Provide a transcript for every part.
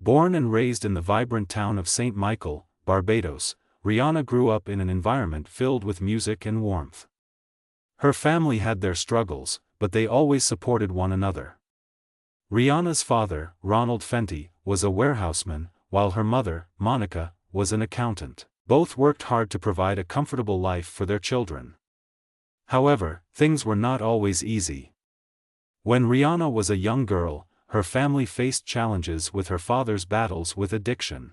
Born and raised in the vibrant town of St. Michael, Barbados, Rihanna grew up in an environment filled with music and warmth. Her family had their struggles, but they always supported one another. Rihanna's father, Ronald Fenty, was a warehouseman, while her mother, Monica, was an accountant. Both worked hard to provide a comfortable life for their children. However, things were not always easy. When Rihanna was a young girl, her family faced challenges with her father's battles with addiction.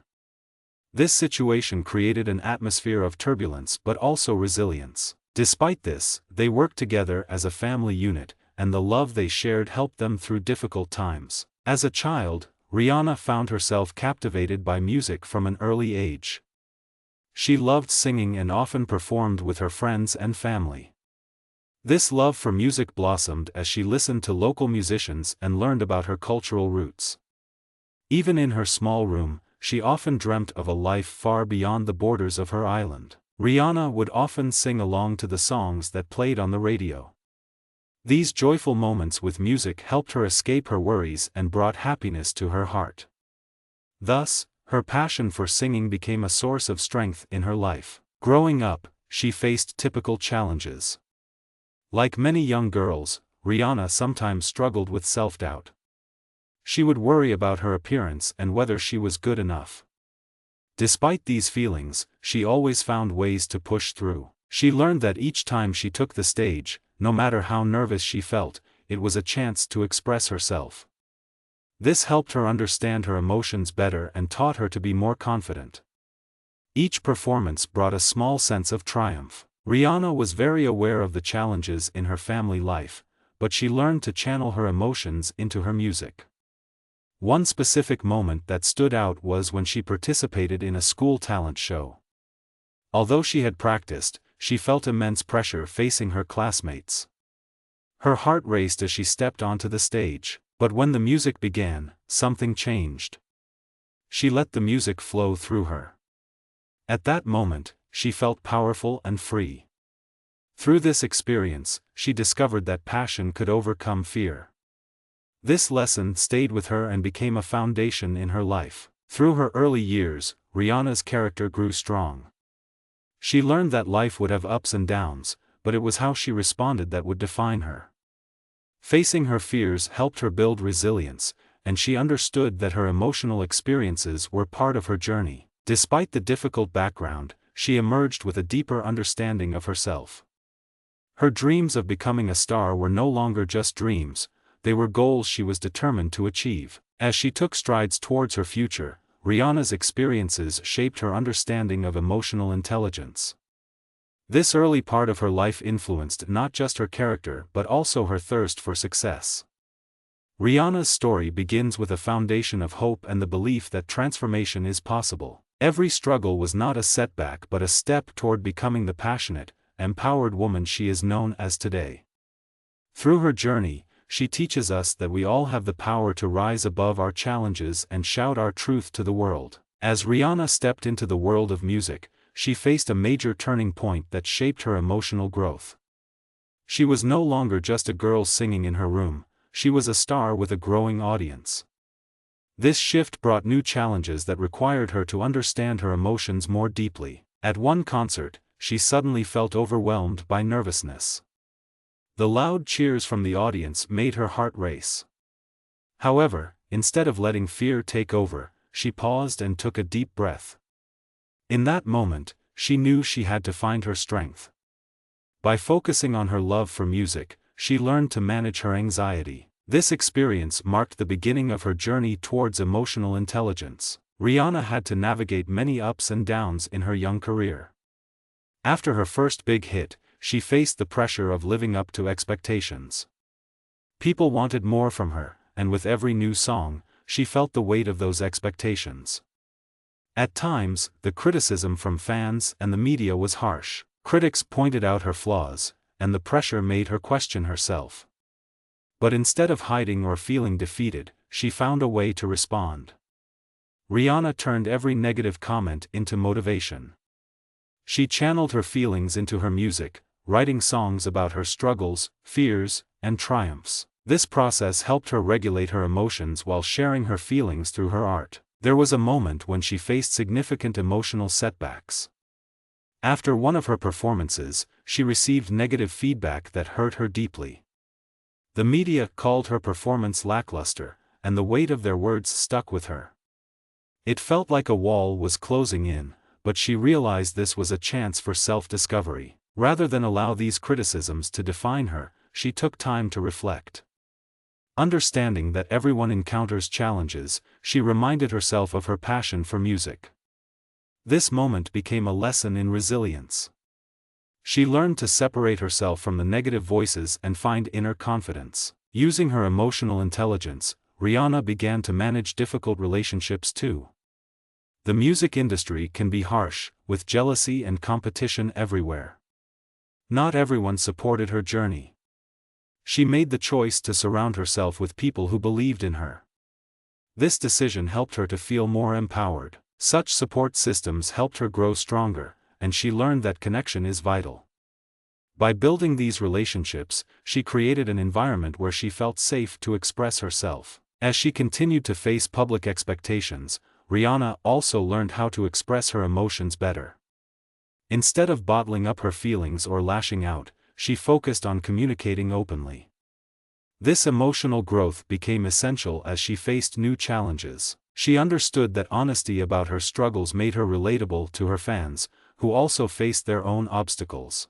This situation created an atmosphere of turbulence but also resilience. Despite this, they worked together as a family unit, and the love they shared helped them through difficult times. As a child, Rihanna found herself captivated by music from an early age. She loved singing and often performed with her friends and family. This love for music blossomed as she listened to local musicians and learned about her cultural roots. Even in her small room, she often dreamt of a life far beyond the borders of her island. Rihanna would often sing along to the songs that played on the radio. These joyful moments with music helped her escape her worries and brought happiness to her heart. Thus, her passion for singing became a source of strength in her life. Growing up, she faced typical challenges. Like many young girls, Rihanna sometimes struggled with self-doubt. She would worry about her appearance and whether she was good enough. Despite these feelings, she always found ways to push through. She learned that each time she took the stage, no matter how nervous she felt, it was a chance to express herself. This helped her understand her emotions better and taught her to be more confident. Each performance brought a small sense of triumph. Rihanna was very aware of the challenges in her family life, but she learned to channel her emotions into her music. One specific moment that stood out was when she participated in a school talent show. Although she had practiced, she felt immense pressure facing her classmates. Her heart raced as she stepped onto the stage, but when the music began, something changed. She let the music flow through her. At that moment, she felt powerful and free. Through this experience, she discovered that passion could overcome fear. This lesson stayed with her and became a foundation in her life. Through her early years, Rihanna's character grew strong. She learned that life would have ups and downs, but it was how she responded that would define her. Facing her fears helped her build resilience, and she understood that her emotional experiences were part of her journey. Despite the difficult background, she emerged with a deeper understanding of herself. Her dreams of becoming a star were no longer just dreams, they were goals she was determined to achieve. As she took strides towards her future, Rihanna's experiences shaped her understanding of emotional intelligence. This early part of her life influenced not just her character but also her thirst for success. Rihanna's story begins with a foundation of hope and the belief that transformation is possible. Every struggle was not a setback but a step toward becoming the passionate, empowered woman she is known as today. Through her journey, she teaches us that we all have the power to rise above our challenges and shout our truth to the world. As Rihanna stepped into the world of music, she faced a major turning point that shaped her emotional growth. She was no longer just a girl singing in her room, she was a star with a growing audience. This shift brought new challenges that required her to understand her emotions more deeply. At one concert, she suddenly felt overwhelmed by nervousness. The loud cheers from the audience made her heart race. However, instead of letting fear take over, she paused and took a deep breath. In that moment, she knew she had to find her strength. By focusing on her love for music, she learned to manage her anxiety. This experience marked the beginning of her journey towards emotional intelligence. Rihanna had to navigate many ups and downs in her young career. After her first big hit, she faced the pressure of living up to expectations. People wanted more from her, and with every new song, she felt the weight of those expectations. At times, the criticism from fans and the media was harsh. Critics pointed out her flaws, and the pressure made her question herself. But instead of hiding or feeling defeated, she found a way to respond. Rihanna turned every negative comment into motivation. She channeled her feelings into her music, writing songs about her struggles, fears, and triumphs. This process helped her regulate her emotions while sharing her feelings through her art. There was a moment when she faced significant emotional setbacks. After one of her performances, she received negative feedback that hurt her deeply. The media called her performance lackluster, and the weight of their words stuck with her. It felt like a wall was closing in, but she realized this was a chance for self-discovery. Rather than allow these criticisms to define her, she took time to reflect. Understanding that everyone encounters challenges, she reminded herself of her passion for music. This moment became a lesson in resilience. She learned to separate herself from the negative voices and find inner confidence. Using her emotional intelligence, Rihanna began to manage difficult relationships too. The music industry can be harsh, with jealousy and competition everywhere. Not everyone supported her journey. She made the choice to surround herself with people who believed in her. This decision helped her to feel more empowered. Such support systems helped her grow stronger, and she learned that connection is vital. By building these relationships, she created an environment where she felt safe to express herself. As she continued to face public expectations, Rihanna also learned how to express her emotions better. Instead of bottling up her feelings or lashing out, she focused on communicating openly. This emotional growth became essential as she faced new challenges. She understood that honesty about her struggles made her relatable to her fans, who also faced their own obstacles.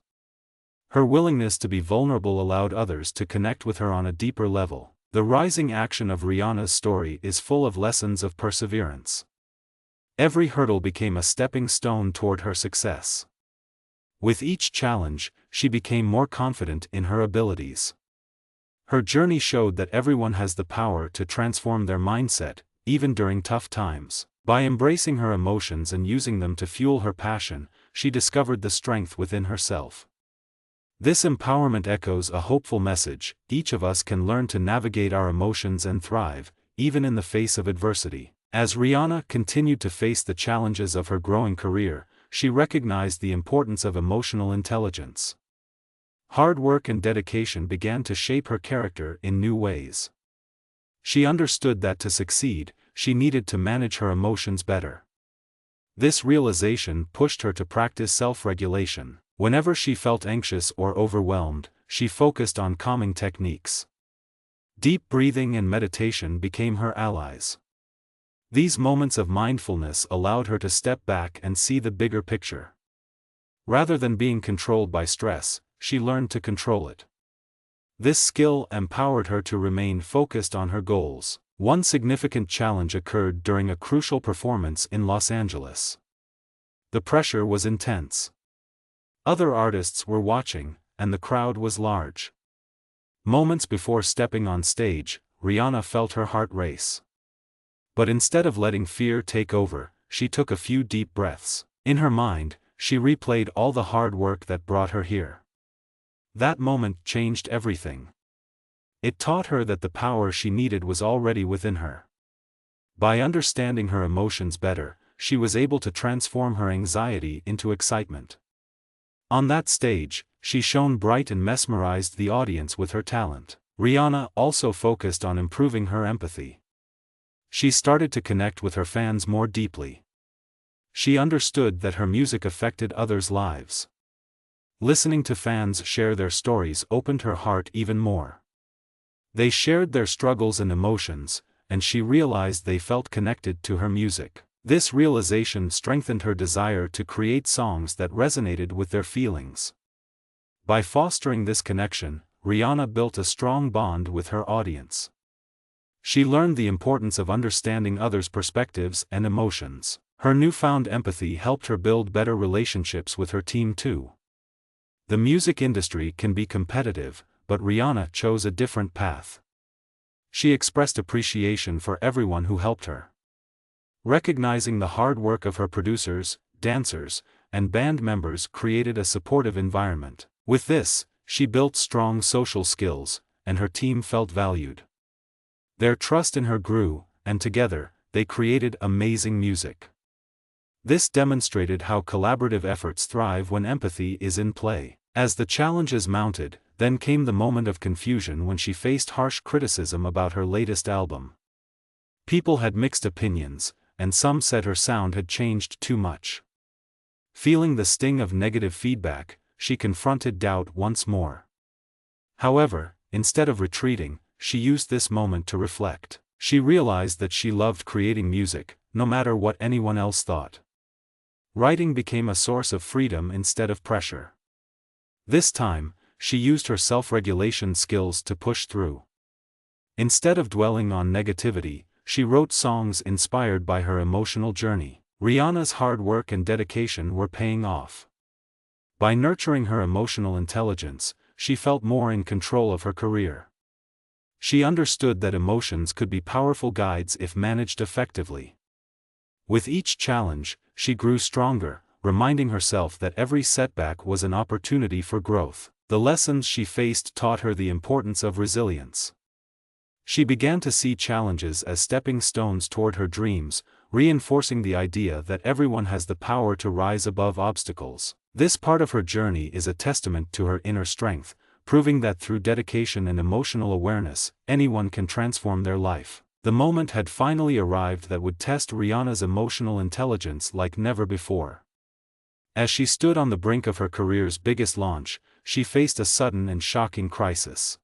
Her willingness to be vulnerable allowed others to connect with her on a deeper level. The rising action of Rihanna's story is full of lessons of perseverance. Every hurdle became a stepping stone toward her success. With each challenge, she became more confident in her abilities. Her journey showed that everyone has the power to transform their mindset, even during tough times. By embracing her emotions and using them to fuel her passion, she discovered the strength within herself. This empowerment echoes a hopeful message: each of us can learn to navigate our emotions and thrive, even in the face of adversity. As Rihanna continued to face the challenges of her growing career, she recognized the importance of emotional intelligence. Hard work and dedication began to shape her character in new ways. She understood that to succeed, she needed to manage her emotions better. This realization pushed her to practice self-regulation. Whenever she felt anxious or overwhelmed, she focused on calming techniques. Deep breathing and meditation became her allies. These moments of mindfulness allowed her to step back and see the bigger picture. Rather than being controlled by stress, she learned to control it. This skill empowered her to remain focused on her goals. One significant challenge occurred during a crucial performance in Los Angeles. The pressure was intense. Other artists were watching, and the crowd was large. Moments before stepping on stage, Rihanna felt her heart race. But instead of letting fear take over, she took a few deep breaths. In her mind, she replayed all the hard work that brought her here. That moment changed everything. It taught her that the power she needed was already within her. By understanding her emotions better, she was able to transform her anxiety into excitement. On that stage, she shone bright and mesmerized the audience with her talent. Rihanna also focused on improving her empathy. She started to connect with her fans more deeply. She understood that her music affected others' lives. Listening to fans share their stories opened her heart even more. They shared their struggles and emotions, and she realized they felt connected to her music. This realization strengthened her desire to create songs that resonated with their feelings. By fostering this connection, Rihanna built a strong bond with her audience. She learned the importance of understanding others' perspectives and emotions. Her newfound empathy helped her build better relationships with her team too. The music industry can be competitive, but Rihanna chose a different path. She expressed appreciation for everyone who helped her. Recognizing the hard work of her producers, dancers, and band members created a supportive environment. With this, she built strong social skills, and her team felt valued. Their trust in her grew, and together, they created amazing music. This demonstrated how collaborative efforts thrive when empathy is in play. As the challenges mounted, then came the moment of confusion when she faced harsh criticism about her latest album. People had mixed opinions, and some said her sound had changed too much. Feeling the sting of negative feedback, she confronted doubt once more. However, instead of retreating, she used this moment to reflect. She realized that she loved creating music, no matter what anyone else thought. Writing became a source of freedom instead of pressure. This time, she used her self-regulation skills to push through. Instead of dwelling on negativity, she wrote songs inspired by her emotional journey. Rihanna's hard work and dedication were paying off. By nurturing her emotional intelligence, she felt more in control of her career. She understood that emotions could be powerful guides if managed effectively. With each challenge, she grew stronger, reminding herself that every setback was an opportunity for growth. The lessons she faced taught her the importance of resilience. She began to see challenges as stepping stones toward her dreams, reinforcing the idea that everyone has the power to rise above obstacles. This part of her journey is a testament to her inner strength, proving that through dedication and emotional awareness, anyone can transform their life. The moment had finally arrived that would test Rihanna's emotional intelligence like never before. As she stood on the brink of her career's biggest launch, she faced a sudden and shocking crisis.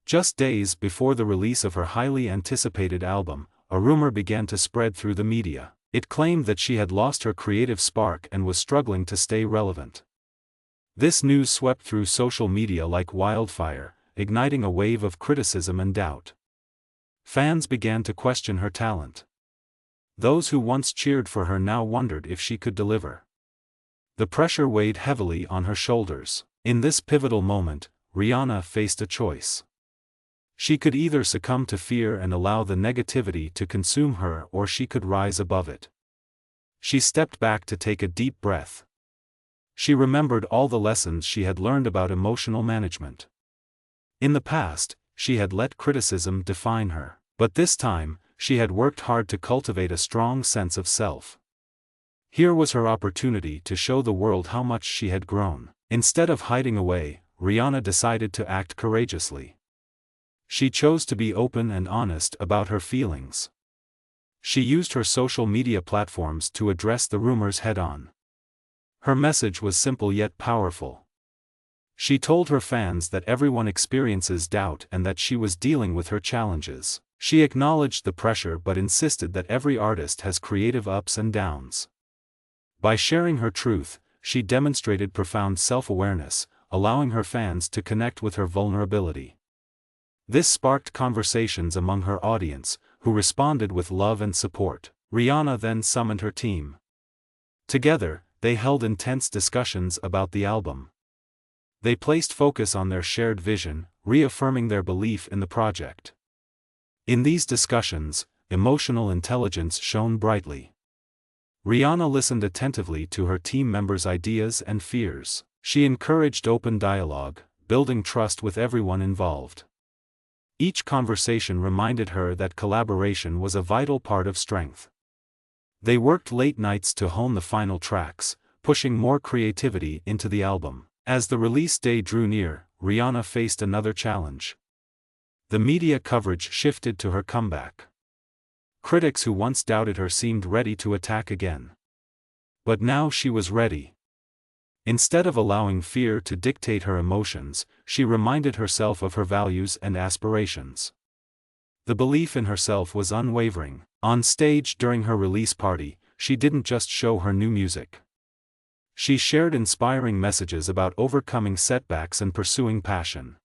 Just days before the release of her highly anticipated album, a rumor began to spread through the media. It claimed that she had lost her creative spark and was struggling to stay relevant. This news swept through social media like wildfire, igniting a wave of criticism and doubt. Fans began to question her talent. Those who once cheered for her now wondered if she could deliver. The pressure weighed heavily on her shoulders. In this pivotal moment, Rihanna faced a choice. She could either succumb to fear and allow the negativity to consume her, or she could rise above it. She stepped back to take a deep breath. She remembered all the lessons she had learned about emotional management. In the past, she had let criticism define her, but this time, she had worked hard to cultivate a strong sense of self. Here was her opportunity to show the world how much she had grown. Instead of hiding away, Rihanna decided to act courageously. She chose to be open and honest about her feelings. She used her social media platforms to address the rumors head-on. Her message was simple yet powerful. She told her fans that everyone experiences doubt and that she was dealing with her challenges. She acknowledged the pressure but insisted that every artist has creative ups and downs. By sharing her truth, she demonstrated profound self-awareness, allowing her fans to connect with her vulnerability. This sparked conversations among her audience, who responded with love and support. Rihanna then summoned her team. Together, they held intense discussions about the album. They placed focus on their shared vision, reaffirming their belief in the project. In these discussions, emotional intelligence shone brightly. Rihanna listened attentively to her team members' ideas and fears. She encouraged open dialogue, building trust with everyone involved. Each conversation reminded her that collaboration was a vital part of strength. They worked late nights to hone the final tracks, pushing more creativity into the album. As the release day drew near, Rihanna faced another challenge. The media coverage shifted to her comeback. Critics who once doubted her seemed ready to attack again. But now she was ready. Instead of allowing fear to dictate her emotions, she reminded herself of her values and aspirations. The belief in herself was unwavering. On stage during her release party, she didn't just show her new music. She shared inspiring messages about overcoming setbacks and pursuing passion.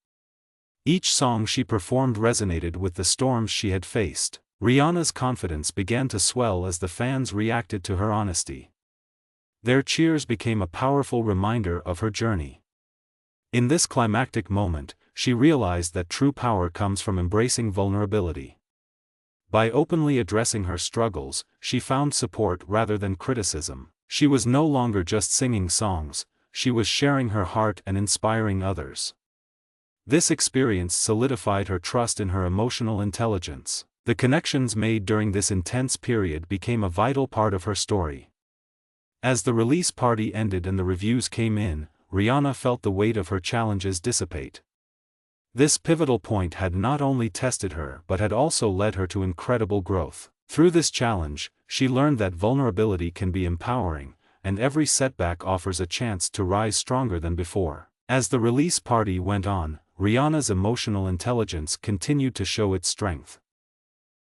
Each song she performed resonated with the storms she had faced. Rihanna's confidence began to swell as the fans reacted to her honesty. Their cheers became a powerful reminder of her journey. In this climactic moment, she realized that true power comes from embracing vulnerability. By openly addressing her struggles, she found support rather than criticism. She was no longer just singing songs, she was sharing her heart and inspiring others. This experience solidified her trust in her emotional intelligence. The connections made during this intense period became a vital part of her story. As the release party ended and the reviews came in, Rihanna felt the weight of her challenges dissipate. This pivotal point had not only tested her but had also led her to incredible growth. Through this challenge, she learned that vulnerability can be empowering, and every setback offers a chance to rise stronger than before. As the release party went on, Rihanna's emotional intelligence continued to show its strength.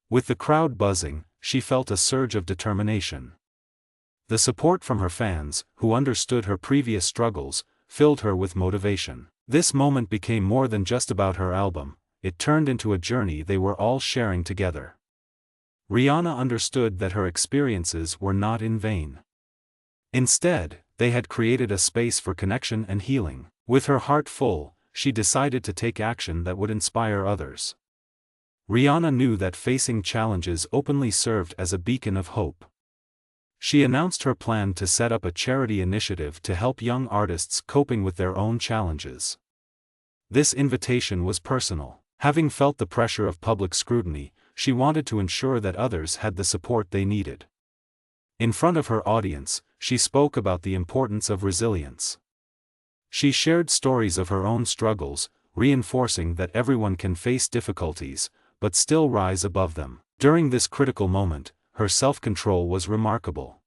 With the crowd buzzing, she felt a surge of determination. The support from her fans, who understood her previous struggles, filled her with motivation. This moment became more than just about her album, it turned into a journey they were all sharing together. Rihanna understood that her experiences were not in vain. Instead, they had created a space for connection and healing. With her heart full, she decided to take action that would inspire others. Rihanna knew that facing challenges openly served as a beacon of hope. She announced her plan to set up a charity initiative to help young artists coping with their own challenges. This invitation was personal. Having felt the pressure of public scrutiny, she wanted to ensure that others had the support they needed. In front of her audience, she spoke about the importance of resilience. She shared stories of her own struggles, reinforcing that everyone can face difficulties, but still rise above them. During this critical moment, her self-control was remarkable.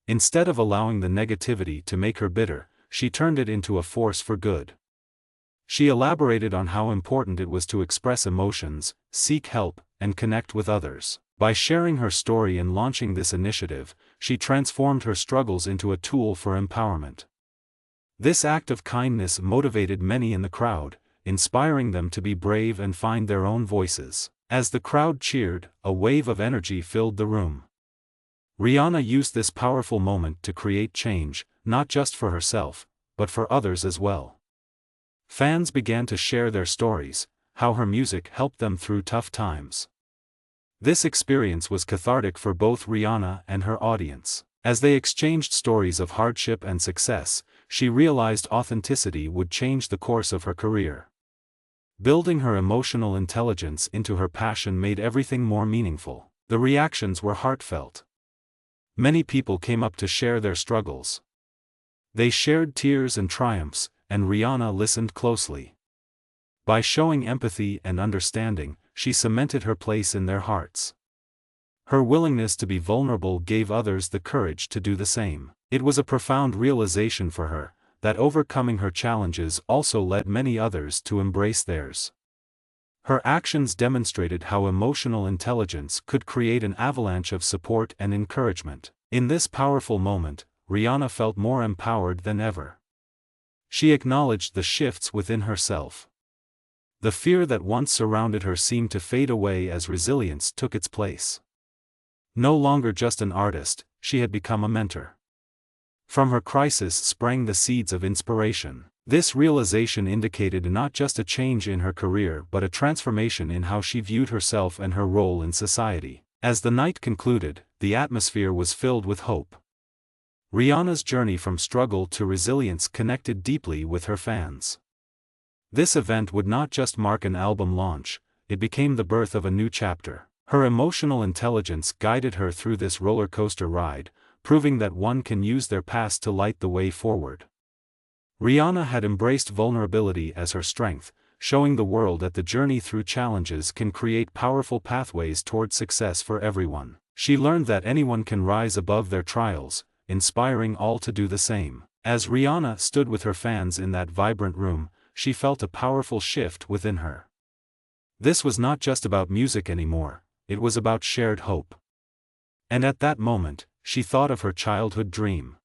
Instead of allowing the negativity to make her bitter, she turned it into a force for good. She elaborated on how important it was to express emotions, seek help, and connect with others. By sharing her story and launching this initiative, she transformed her struggles into a tool for empowerment. This act of kindness motivated many in the crowd, inspiring them to be brave and find their own voices. As the crowd cheered, a wave of energy filled the room. Rihanna used this powerful moment to create change, not just for herself, but for others as well. Fans began to share their stories, how her music helped them through tough times. This experience was cathartic for both Rihanna and her audience. As they exchanged stories of hardship and success, she realized authenticity would change the course of her career. Building her emotional intelligence into her passion made everything more meaningful. The reactions were heartfelt. Many people came up to share their struggles. They shared tears and triumphs, and Rihanna listened closely. By showing empathy and understanding, she cemented her place in their hearts. Her willingness to be vulnerable gave others the courage to do the same. It was a profound realization for her, that overcoming her challenges also led many others to embrace theirs. Her actions demonstrated how emotional intelligence could create an avalanche of support and encouragement. In this powerful moment, Rihanna felt more empowered than ever. She acknowledged the shifts within herself. The fear that once surrounded her seemed to fade away as resilience took its place. No longer just an artist, she had become a mentor. From her crisis sprang the seeds of inspiration. This realization indicated not just a change in her career but a transformation in how she viewed herself and her role in society. As the night concluded, the atmosphere was filled with hope. Rihanna's journey from struggle to resilience connected deeply with her fans. This event would not just mark an album launch, it became the birth of a new chapter. Her emotional intelligence guided her through this roller coaster ride, proving that one can use their past to light the way forward. Rihanna had embraced vulnerability as her strength, showing the world that the journey through challenges can create powerful pathways toward success for everyone. She learned that anyone can rise above their trials, inspiring all to do the same. As Rihanna stood with her fans in that vibrant room, she felt a powerful shift within her. This was not just about music anymore, it was about shared hope. And at that moment, she thought of her childhood dream.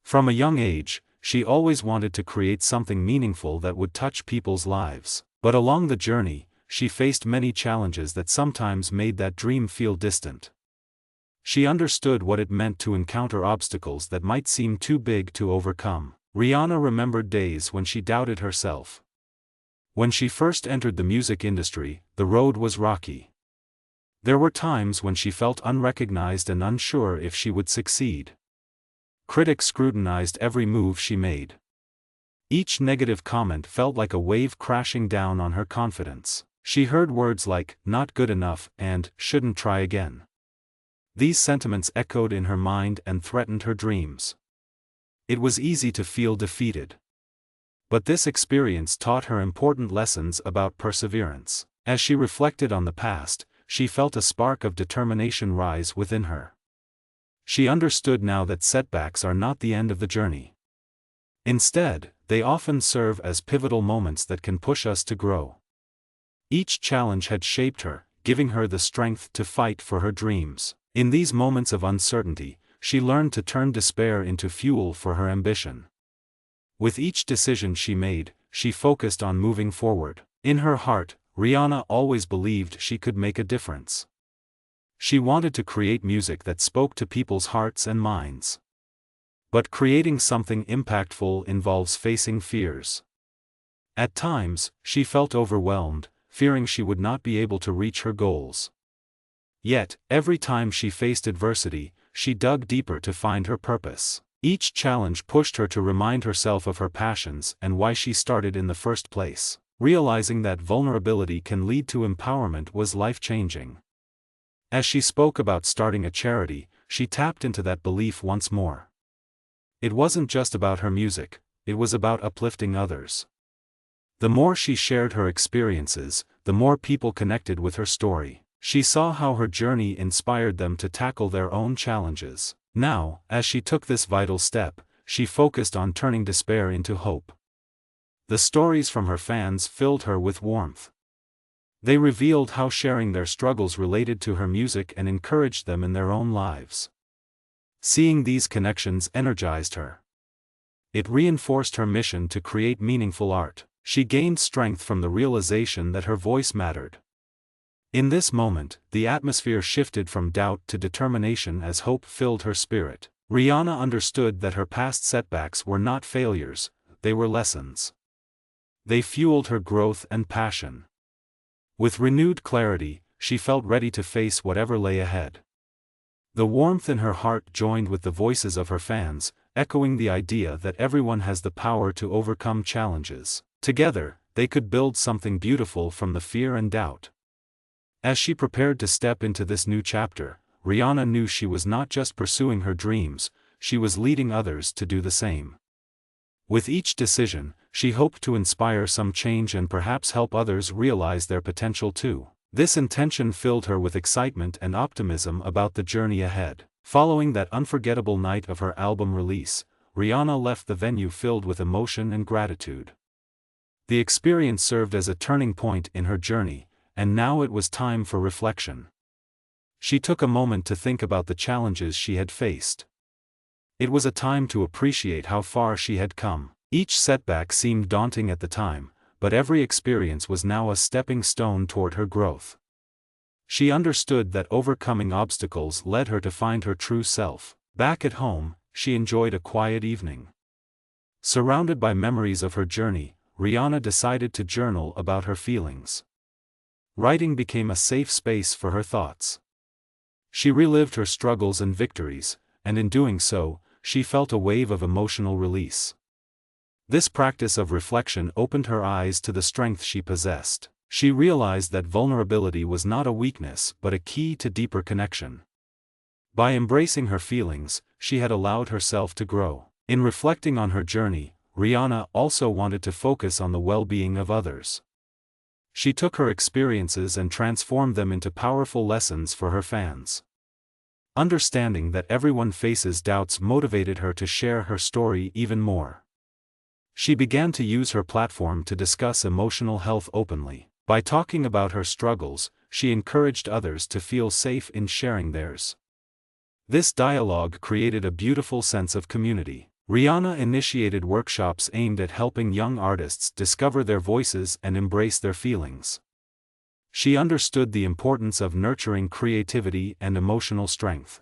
From a young age, she always wanted to create something meaningful that would touch people's lives. But along the journey, she faced many challenges that sometimes made that dream feel distant. She understood what it meant to encounter obstacles that might seem too big to overcome. Rihanna remembered days when she doubted herself. When she first entered the music industry, the road was rocky. There were times when she felt unrecognized and unsure if she would succeed. Critics scrutinized every move she made. Each negative comment felt like a wave crashing down on her confidence. She heard words like, "not good enough," and "shouldn't try again." These sentiments echoed in her mind and threatened her dreams. It was easy to feel defeated. But this experience taught her important lessons about perseverance. As she reflected on the past, she felt a spark of determination rise within her. She understood now that setbacks are not the end of the journey. Instead, they often serve as pivotal moments that can push us to grow. Each challenge had shaped her, giving her the strength to fight for her dreams. In these moments of uncertainty, she learned to turn despair into fuel for her ambition. With each decision she made, she focused on moving forward. In her heart, Rihanna always believed she could make a difference. She wanted to create music that spoke to people's hearts and minds. But creating something impactful involves facing fears. At times, she felt overwhelmed, fearing she would not be able to reach her goals. Yet, every time she faced adversity, she dug deeper to find her purpose. Each challenge pushed her to remind herself of her passions and why she started in the first place. Realizing that vulnerability can lead to empowerment was life-changing. As she spoke about starting a charity, she tapped into that belief once more. It wasn't just about her music, it was about uplifting others. The more she shared her experiences, the more people connected with her story. She saw how her journey inspired them to tackle their own challenges. Now, as she took this vital step, she focused on turning despair into hope. The stories from her fans filled her with warmth. They revealed how sharing their struggles related to her music and encouraged them in their own lives. Seeing these connections energized her. It reinforced her mission to create meaningful art. She gained strength from the realization that her voice mattered. In this moment, the atmosphere shifted from doubt to determination as hope filled her spirit. Rihanna understood that her past setbacks were not failures, they were lessons. They fueled her growth and passion. With renewed clarity, she felt ready to face whatever lay ahead. The warmth in her heart joined with the voices of her fans, echoing the idea that everyone has the power to overcome challenges. Together, they could build something beautiful from the fear and doubt. As she prepared to step into this new chapter, Rihanna knew she was not just pursuing her dreams, she was leading others to do the same. With each decision, she hoped to inspire some change and perhaps help others realize their potential too. This intention filled her with excitement and optimism about the journey ahead. Following that unforgettable night of her album release, Rihanna left the venue filled with emotion and gratitude. The experience served as a turning point in her journey, and now it was time for reflection. She took a moment to think about the challenges she had faced. It was a time to appreciate how far she had come. Each setback seemed daunting at the time, but every experience was now a stepping stone toward her growth. She understood that overcoming obstacles led her to find her true self. Back at home, she enjoyed a quiet evening. Surrounded by memories of her journey, Rihanna decided to journal about her feelings. Writing became a safe space for her thoughts. She relived her struggles and victories, and in doing so, she felt a wave of emotional release. This practice of reflection opened her eyes to the strength she possessed. She realized that vulnerability was not a weakness but a key to deeper connection. By embracing her feelings, she had allowed herself to grow. In reflecting on her journey, Rihanna also wanted to focus on the well-being of others. She took her experiences and transformed them into powerful lessons for her fans. Understanding that everyone faces doubts motivated her to share her story even more. She began to use her platform to discuss emotional health openly. By talking about her struggles, she encouraged others to feel safe in sharing theirs. This dialogue created a beautiful sense of community. Rihanna initiated workshops aimed at helping young artists discover their voices and embrace their feelings. She understood the importance of nurturing creativity and emotional strength.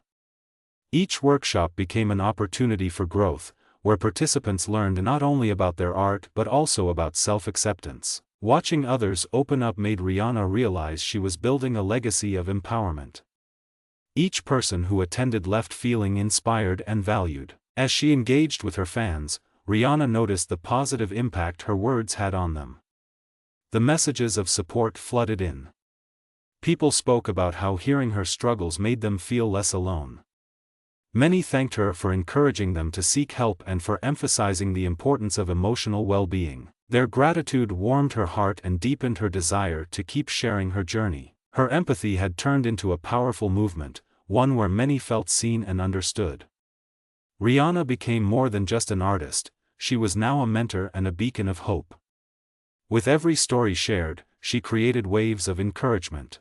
Each workshop became an opportunity for growth, where participants learned not only about their art but also about self-acceptance. Watching others open up made Rihanna realize she was building a legacy of empowerment. Each person who attended left feeling inspired and valued. As she engaged with her fans, Rihanna noticed the positive impact her words had on them. The messages of support flooded in. People spoke about how hearing her struggles made them feel less alone. Many thanked her for encouraging them to seek help and for emphasizing the importance of emotional well-being. Their gratitude warmed her heart and deepened her desire to keep sharing her journey. Her empathy had turned into a powerful movement, one where many felt seen and understood. Rihanna became more than just an artist, she was now a mentor and a beacon of hope. With every story shared, she created waves of encouragement.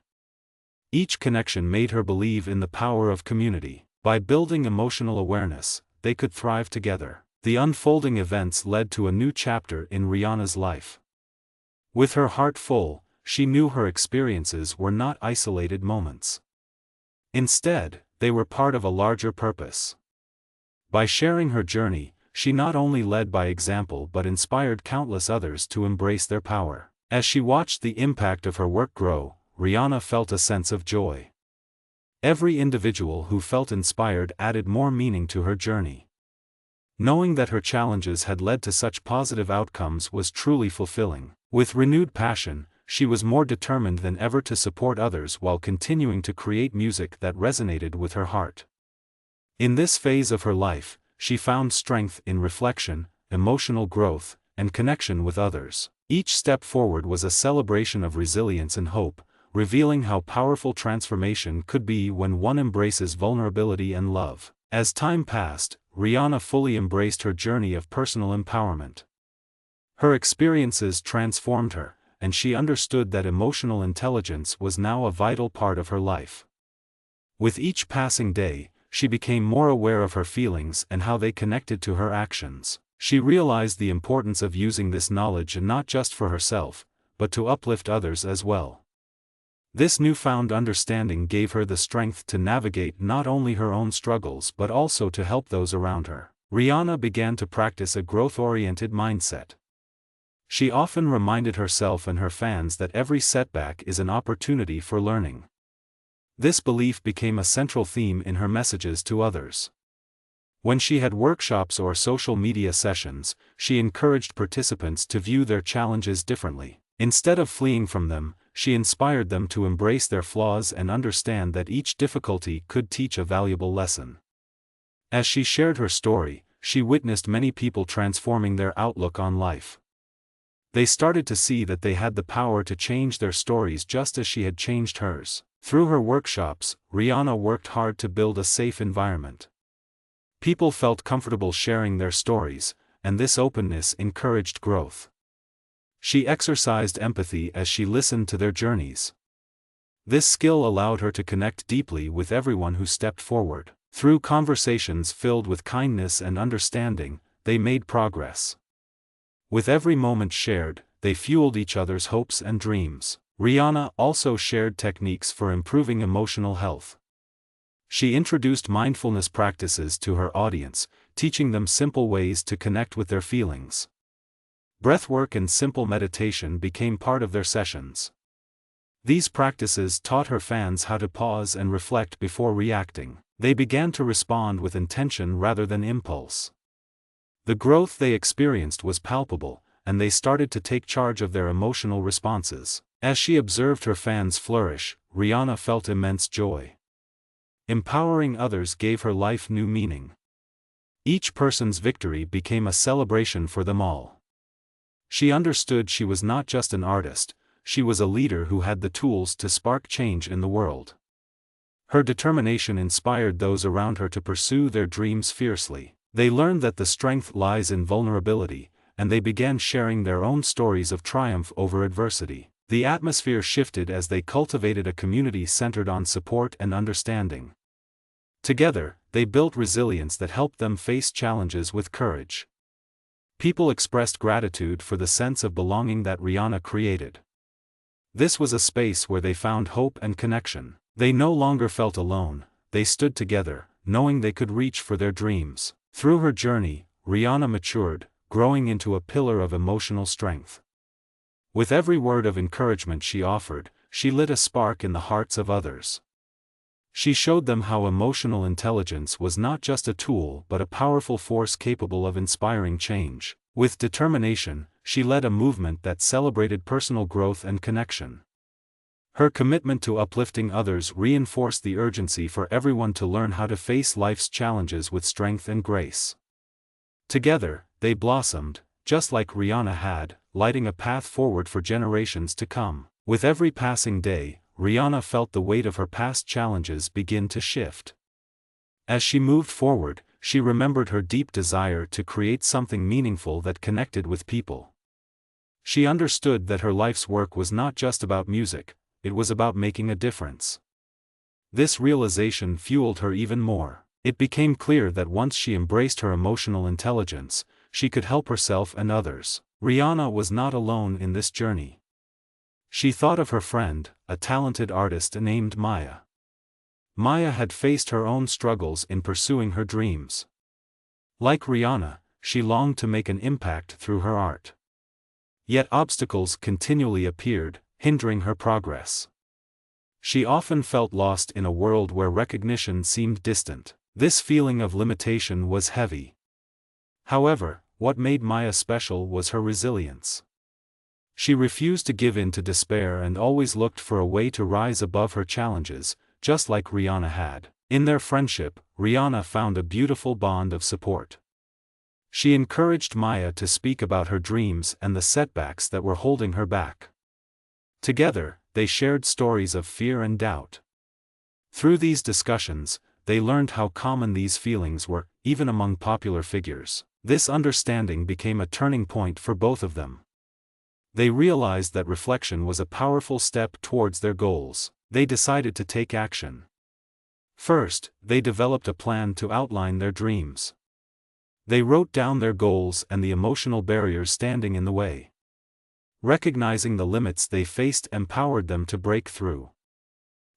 Each connection made her believe in the power of community. By building emotional awareness, they could thrive together. The unfolding events led to a new chapter in Rihanna's life. With her heart full, she knew her experiences were not isolated moments. Instead, they were part of a larger purpose. By sharing her journey, she not only led by example but inspired countless others to embrace their power. As she watched the impact of her work grow, Rihanna felt a sense of joy. Every individual who felt inspired added more meaning to her journey. Knowing that her challenges had led to such positive outcomes was truly fulfilling. With renewed passion, she was more determined than ever to support others while continuing to create music that resonated with her heart. In this phase of her life, she found strength in reflection, emotional growth, and connection with others. Each step forward was a celebration of resilience and hope, revealing how powerful transformation could be when one embraces vulnerability and love. As time passed, Rihanna fully embraced her journey of personal empowerment. Her experiences transformed her, and she understood that emotional intelligence was now a vital part of her life. With each passing day, she became more aware of her feelings and how they connected to her actions. She realized the importance of using this knowledge not just for herself, but to uplift others as well. This newfound understanding gave her the strength to navigate not only her own struggles but also to help those around her. Rihanna began to practice a growth-oriented mindset. She often reminded herself and her fans that every setback is an opportunity for learning. This belief became a central theme in her messages to others. When she had workshops or social media sessions, she encouraged participants to view their challenges differently. Instead of fleeing from them, she inspired them to embrace their flaws and understand that each difficulty could teach a valuable lesson. As she shared her story, she witnessed many people transforming their outlook on life. They started to see that they had the power to change their stories just as she had changed hers. Through her workshops, Rihanna worked hard to build a safe environment. People felt comfortable sharing their stories, and this openness encouraged growth. She exercised empathy as she listened to their journeys. This skill allowed her to connect deeply with everyone who stepped forward. Through conversations filled with kindness and understanding, they made progress. With every moment shared, they fueled each other's hopes and dreams. Rihanna also shared techniques for improving emotional health. She introduced mindfulness practices to her audience, teaching them simple ways to connect with their feelings. Breathwork and simple meditation became part of their sessions. These practices taught her fans how to pause and reflect before reacting. They began to respond with intention rather than impulse. The growth they experienced was palpable, and they started to take charge of their emotional responses. As she observed her fans flourish, Rihanna felt immense joy. Empowering others gave her life new meaning. Each person's victory became a celebration for them all. She understood she was not just an artist, she was a leader who had the tools to spark change in the world. Her determination inspired those around her to pursue their dreams fiercely. They learned that the strength lies in vulnerability, and they began sharing their own stories of triumph over adversity. The atmosphere shifted as they cultivated a community centered on support and understanding. Together, they built resilience that helped them face challenges with courage. People expressed gratitude for the sense of belonging that Rihanna created. This was a space where they found hope and connection. They no longer felt alone, they stood together, knowing they could reach for their dreams. Through her journey, Rihanna matured, growing into a pillar of emotional strength. With every word of encouragement she offered, she lit a spark in the hearts of others. She showed them how emotional intelligence was not just a tool but a powerful force capable of inspiring change. With determination, she led a movement that celebrated personal growth and connection. Her commitment to uplifting others reinforced the urgency for everyone to learn how to face life's challenges with strength and grace. Together, they blossomed, just like Rihanna had, lighting a path forward for generations to come. With every passing day, Rihanna felt the weight of her past challenges begin to shift. As she moved forward, she remembered her deep desire to create something meaningful that connected with people. She understood that her life's work was not just about music, it was about making a difference. This realization fueled her even more. It became clear that once she embraced her emotional intelligence, she could help herself and others. Rihanna was not alone in this journey. She thought of her friend, a talented artist named Maya. Maya had faced her own struggles in pursuing her dreams. Like Rihanna, she longed to make an impact through her art. Yet obstacles continually appeared, hindering her progress. She often felt lost in a world where recognition seemed distant. This feeling of limitation was heavy. However, what made Maya special was her resilience. She refused to give in to despair and always looked for a way to rise above her challenges, just like Rihanna had. In their friendship, Rihanna found a beautiful bond of support. She encouraged Maya to speak about her dreams and the setbacks that were holding her back. Together, they shared stories of fear and doubt. Through these discussions, they learned how common these feelings were, even among popular figures. This understanding became a turning point for both of them. They realized that reflection was a powerful step towards their goals. They decided to take action. First, they developed a plan to outline their dreams. They wrote down their goals and the emotional barriers standing in the way. Recognizing the limits they faced empowered them to break through.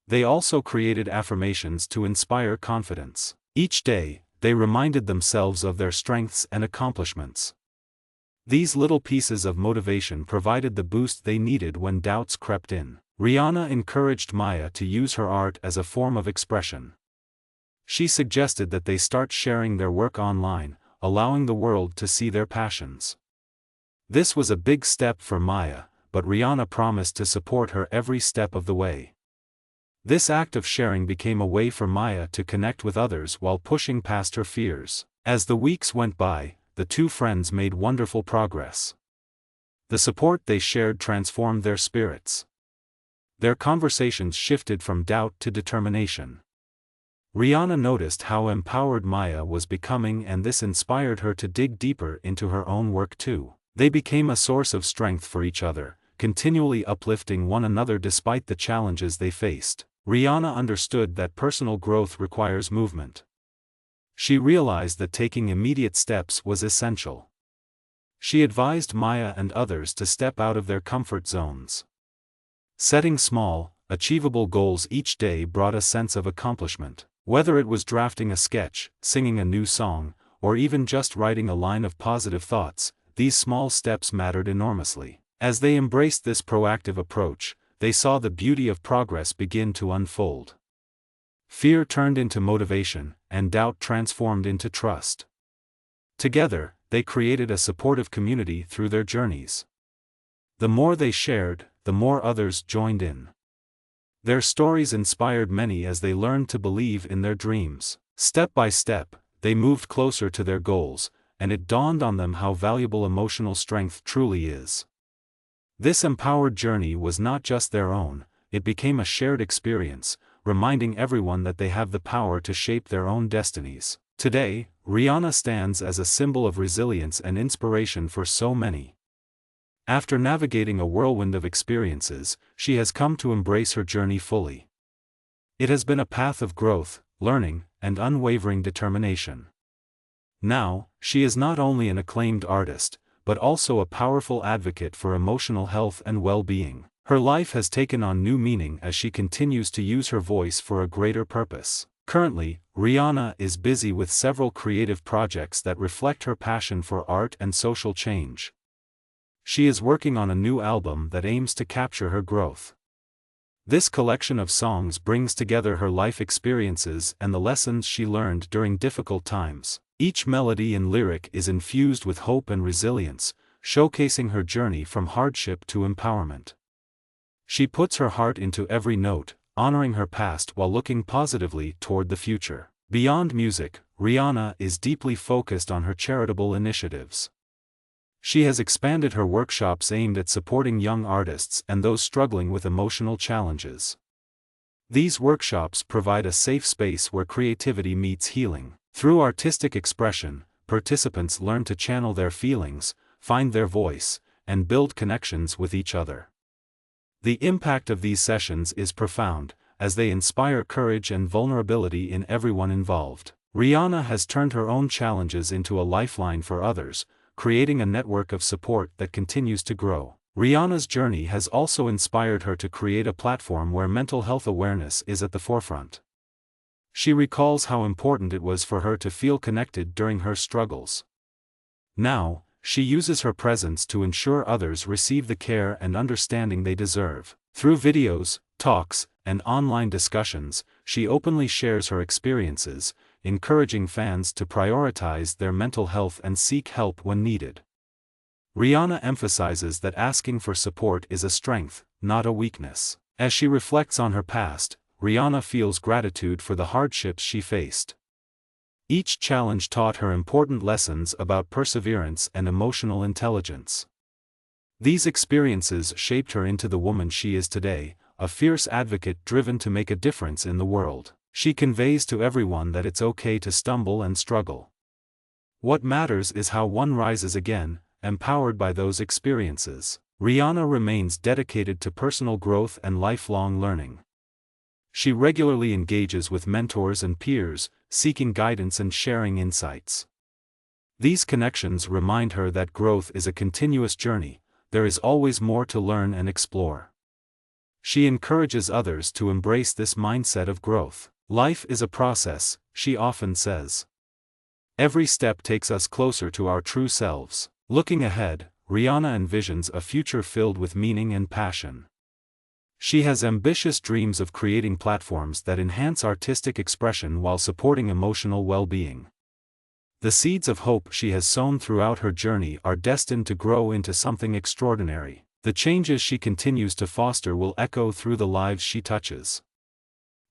They also created affirmations to inspire confidence. Each day, they reminded themselves of their strengths and accomplishments. These little pieces of motivation provided the boost they needed when doubts crept in. Rihanna encouraged Maya to use her art as a form of expression. She suggested that they start sharing their work online, allowing the world to see their passions. This was a big step for Maya, but Rihanna promised to support her every step of the way. This act of sharing became a way for Maya to connect with others while pushing past her fears. As the weeks went by, the two friends made wonderful progress. The support they shared transformed their spirits. Their conversations shifted from doubt to determination. Rihanna noticed how empowered Maya was becoming, and this inspired her to dig deeper into her own work too. They became a source of strength for each other, continually uplifting one another despite the challenges they faced. Rihanna understood that personal growth requires movement. She realized that taking immediate steps was essential. She advised Maya and others to step out of their comfort zones. Setting small, achievable goals each day brought a sense of accomplishment. Whether it was drafting a sketch, singing a new song, or even just writing a line of positive thoughts, these small steps mattered enormously. As they embraced this proactive approach, they saw the beauty of progress begin to unfold. Fear turned into motivation, and doubt transformed into trust. Together, they created a supportive community through their journeys. The more they shared, the more others joined in. Their stories inspired many as they learned to believe in their dreams. Step by step, they moved closer to their goals, and it dawned on them how valuable emotional strength truly is. This empowered journey was not just their own, it became a shared experience, reminding everyone that they have the power to shape their own destinies. Today, Rihanna stands as a symbol of resilience and inspiration for so many. After navigating a whirlwind of experiences, she has come to embrace her journey fully. It has been a path of growth, learning, and unwavering determination. Now, she is not only an acclaimed artist, but also a powerful advocate for emotional health and well-being. Her life has taken on new meaning as she continues to use her voice for a greater purpose. Currently, Rihanna is busy with several creative projects that reflect her passion for art and social change. She is working on a new album that aims to capture her growth. This collection of songs brings together her life experiences and the lessons she learned during difficult times. Each melody and lyric is infused with hope and resilience, showcasing her journey from hardship to empowerment. She puts her heart into every note, honoring her past while looking positively toward the future. Beyond music, Rihanna is deeply focused on her charitable initiatives. She has expanded her workshops aimed at supporting young artists and those struggling with emotional challenges. These workshops provide a safe space where creativity meets healing. Through artistic expression, participants learn to channel their feelings, find their voice, and build connections with each other. The impact of these sessions is profound, as they inspire courage and vulnerability in everyone involved. Rihanna has turned her own challenges into a lifeline for others, creating a network of support that continues to grow. Rihanna's journey has also inspired her to create a platform where mental health awareness is at the forefront. She recalls how important it was for her to feel connected during her struggles. Now, she uses her presence to ensure others receive the care and understanding they deserve. Through videos, talks, and online discussions, she openly shares her experiences, encouraging fans to prioritize their mental health and seek help when needed. Rihanna emphasizes that asking for support is a strength, not a weakness. As she reflects on her past, Rihanna feels gratitude for the hardships she faced. Each challenge taught her important lessons about perseverance and emotional intelligence. These experiences shaped her into the woman she is today, a fierce advocate driven to make a difference in the world. She conveys to everyone that it's okay to stumble and struggle. What matters is how one rises again, empowered by those experiences. Rihanna remains dedicated to personal growth and lifelong learning. She regularly engages with mentors and peers, seeking guidance and sharing insights. These connections remind her that growth is a continuous journey. There is always more to learn and explore. She encourages others to embrace this mindset of growth. Life is a process, she often says. Every step takes us closer to our true selves. Looking ahead, Rihanna envisions a future filled with meaning and passion. She has ambitious dreams of creating platforms that enhance artistic expression while supporting emotional well-being. The seeds of hope she has sown throughout her journey are destined to grow into something extraordinary. The changes she continues to foster will echo through the lives she touches.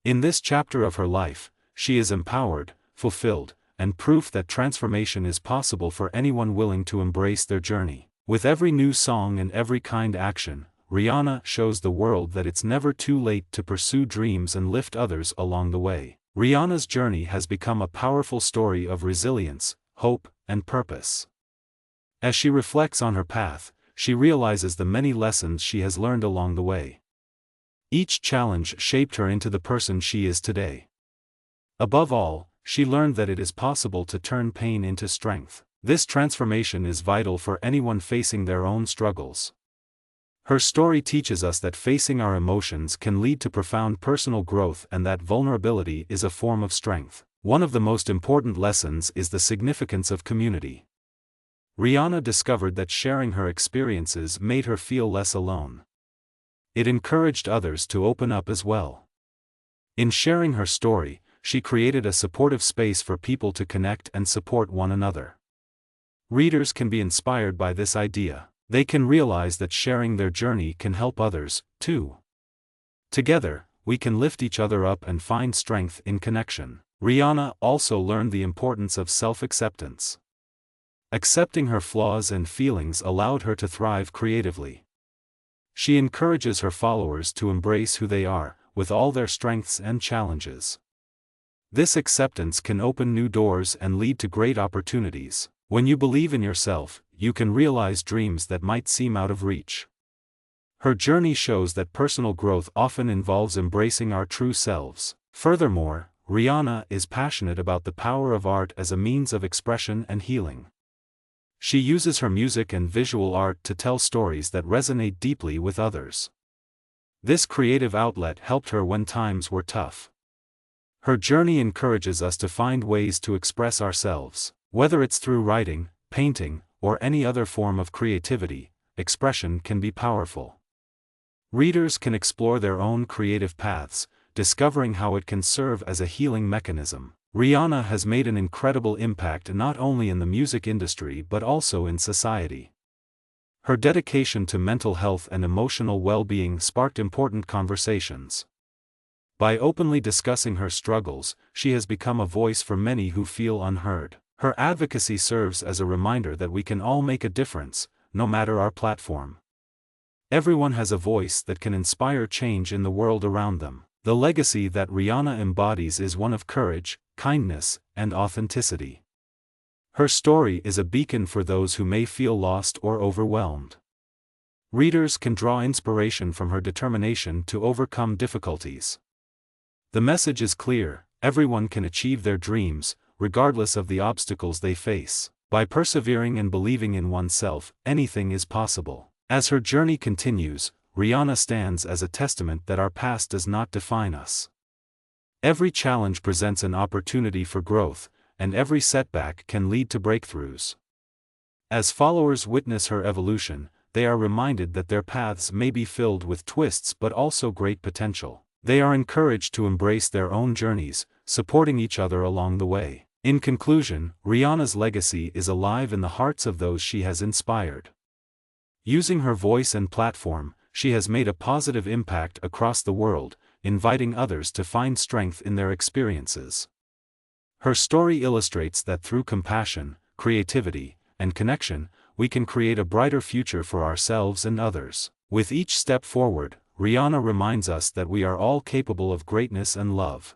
In this chapter of her life, she is empowered, fulfilled, and proof that transformation is possible for anyone willing to embrace their journey. With every new song and every kind action, Rihanna shows the world that it's never too late to pursue dreams and lift others along the way. Rihanna's journey has become a powerful story of resilience, hope, and purpose. As she reflects on her path, she realizes the many lessons she has learned along the way. Each challenge shaped her into the person she is today. Above all, she learned that it is possible to turn pain into strength. This transformation is vital for anyone facing their own struggles. Her story teaches us that facing our emotions can lead to profound personal growth and that vulnerability is a form of strength. One of the most important lessons is the significance of community. Rihanna discovered that sharing her experiences made her feel less alone. It encouraged others to open up as well. In sharing her story, she created a supportive space for people to connect and support one another. Readers can be inspired by this idea. They can realize that sharing their journey can help others, too. Together, we can lift each other up and find strength in connection. Rihanna also learned the importance of self-acceptance. Accepting her flaws and feelings allowed her to thrive creatively. She encourages her followers to embrace who they are, with all their strengths and challenges. This acceptance can open new doors and lead to great opportunities. When you believe in yourself, you can realize dreams that might seem out of reach. Her journey shows that personal growth often involves embracing our true selves. Furthermore, Rihanna is passionate about the power of art as a means of expression and healing. She uses her music and visual art to tell stories that resonate deeply with others. This creative outlet helped her when times were tough. Her journey encourages us to find ways to express ourselves. Whether it's through writing, painting, or any other form of creativity, expression can be powerful. Readers can explore their own creative paths, discovering how it can serve as a healing mechanism. Rihanna has made an incredible impact not only in the music industry but also in society. Her dedication to mental health and emotional well-being sparked important conversations. By openly discussing her struggles, she has become a voice for many who feel unheard. Her advocacy serves as a reminder that we can all make a difference, no matter our platform. Everyone has a voice that can inspire change in the world around them. The legacy that Rihanna embodies is one of courage, kindness, and authenticity. Her story is a beacon for those who may feel lost or overwhelmed. Readers can draw inspiration from her determination to overcome difficulties. The message is clear: everyone can achieve their dreams, regardless of the obstacles they face. By persevering and believing in oneself, anything is possible. As her journey continues, Rihanna stands as a testament that our past does not define us. Every challenge presents an opportunity for growth, and every setback can lead to breakthroughs. As followers witness her evolution, they are reminded that their paths may be filled with twists but also great potential. They are encouraged to embrace their own journeys, supporting each other along the way. In conclusion, Rihanna's legacy is alive in the hearts of those she has inspired. Using her voice and platform, she has made a positive impact across the world, inviting others to find strength in their experiences. Her story illustrates that through compassion, creativity, and connection, we can create a brighter future for ourselves and others. With each step forward, Rihanna reminds us that we are all capable of greatness and love.